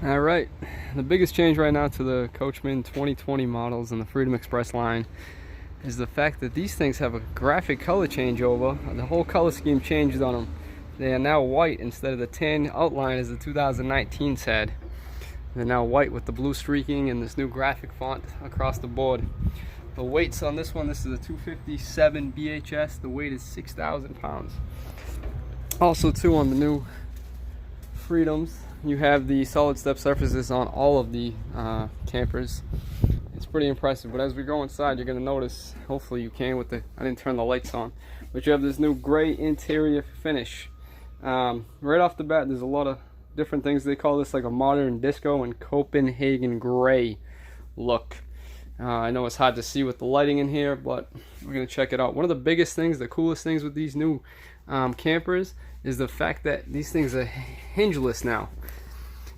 All right, the biggest change right now to the Coachmen 2020 models in the Freedom Express line is the fact that these things have a graphic color changeover. The whole color scheme changed on them. They are now white instead of the tan outline as the 2019s had. They're now white with the blue streaking and this new graphic font across the board. The weights on this one, this is a 257 BHS. The weight is 6,000 pounds. Also too, on the new Freedoms, you have the solid step surfaces on all of the campers. It's pretty impressive, but as we go inside, you're going to notice, hopefully you can with the, I didn't turn the lights on, but you have this new gray interior finish. Right off the bat, there's a lot of different things. They call this like a modern disco and Copenhagen gray look. I know it's hard to see with the lighting in here, but we're going to check it out. One of the biggest things, the coolest things with these new campers is the fact that these things are hingeless now.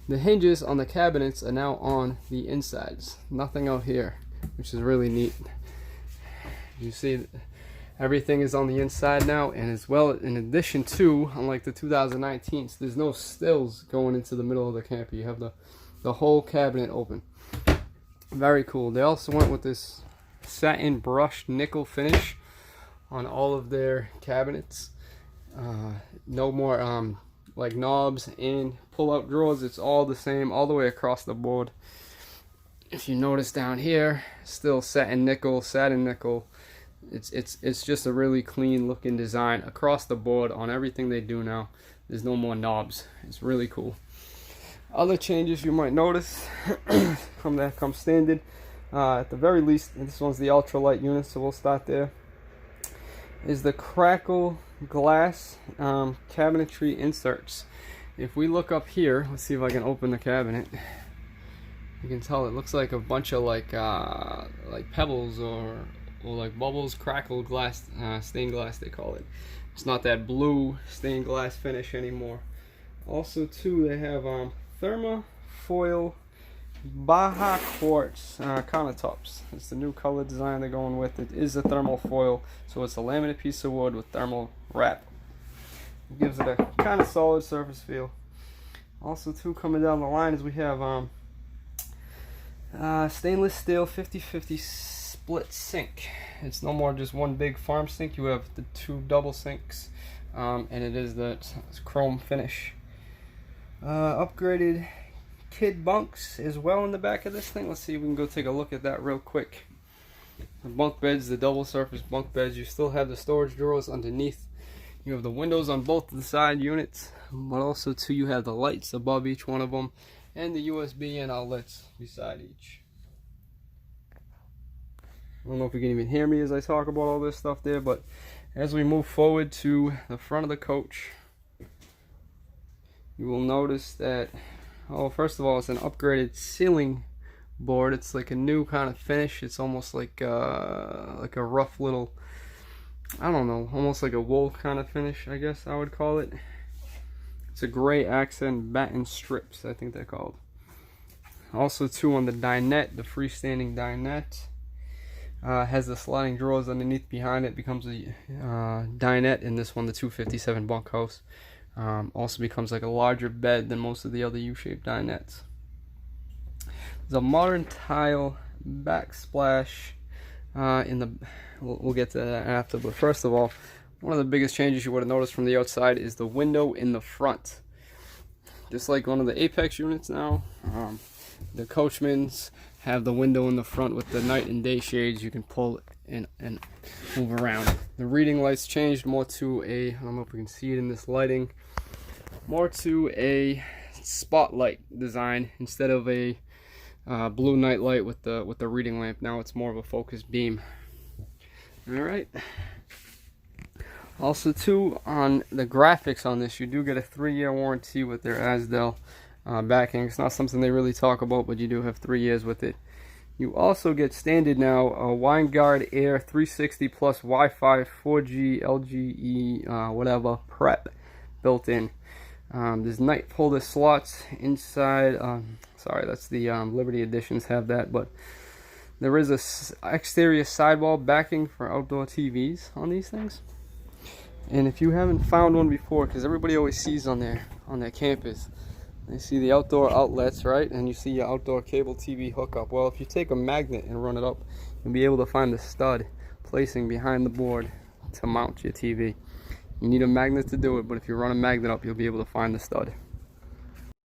The hinges on the cabinets are now on the insides, nothing out here, which is really neat. You see everything is on the inside now, and as well, in addition to, unlike the 2019s, there's no stills going into the middle of the camper. You have the whole cabinet open. Very cool. They also went with this satin brushed nickel finish on all of their cabinets. No more like knobs and pull-out drawers. It's all the same all the way across the board. If you notice down here, still satin nickel. It's just a really clean looking design across the board on everything they do now. There's no more knobs. It's really cool. Other changes you might notice come standard. At the very least, this one's the ultralight unit, so we'll start there. Is the crackle glass cabinetry inserts. If we look up here, let's see if I can open the cabinet. You can tell it looks like a bunch of like pebbles or like bubbles, crackle glass, stained glass they call it. It's not that blue stained glass finish anymore. Also too, they have thermofoil Baja quartz countertops. It's the new color design they're going with. It is a thermal foil, so it's a laminate piece of wood with thermal wrap. It gives it a kind of solid surface feel. Also too, coming down the line is we have stainless steel 50/50 split sink. It's no more just one big farm sink. You have the two double sinks, and it is the chrome finish. Upgraded kid bunks as well in the back of this thing. Let's see if we can go take a look at that real quick. The bunk beds, the double surface bunk beds, you still have the storage drawers underneath. You have the windows on both of the side units, but also too, you have the lights above each one of them and the USB and outlets beside each. I don't know if you can even hear me as I talk about all this stuff there, but as we move forward to the front of the coach, you will notice that, oh, first of all, it's an upgraded ceiling board. It's like a new kind of finish. It's almost like a rough little, I don't know, almost like a wool kind of finish, I guess I would call it. It's a gray accent batten strips, I think they're called. Also too, on the dinette, the freestanding dinette has the sliding drawers underneath. Behind it becomes a dinette. In this one, the 257 bunkhouse. Also becomes like a larger bed than most of the other U-shaped dinettes. There's a modern tile backsplash in the, we'll get to that after, but first of all, one of the biggest changes you would have noticed from the outside is the window in the front. Just like one of the Apex units now, the Coachmans have the window in the front with the night and day shades. You can pull and move around. The reading lights changed more to a, I don't know if we can see it in this lighting, more to a spotlight design instead of a blue night light with the reading lamp. Now it's more of a focused beam. All right. Also too, on the graphics on this, you do get a 3-year warranty with their Asdel backing. It's not something they really talk about, but you do have 3 years with it. You also get standard now a WineGuard Air 360 plus Wi-Fi 4G LGE whatever prep built in. There's night holder slots inside. Sorry, that's the Liberty Editions have that, but there is a exterior sidewall backing for outdoor TVs on these things. And if you haven't found one before, because everybody always sees on their campus You see the outdoor outlets, right? And you see your outdoor cable TV hookup. Well, if you take a magnet and run it up, you'll be able to find the stud placing behind the board to mount your TV. You need a magnet to do it, but if you run a magnet up, you'll be able to find the stud.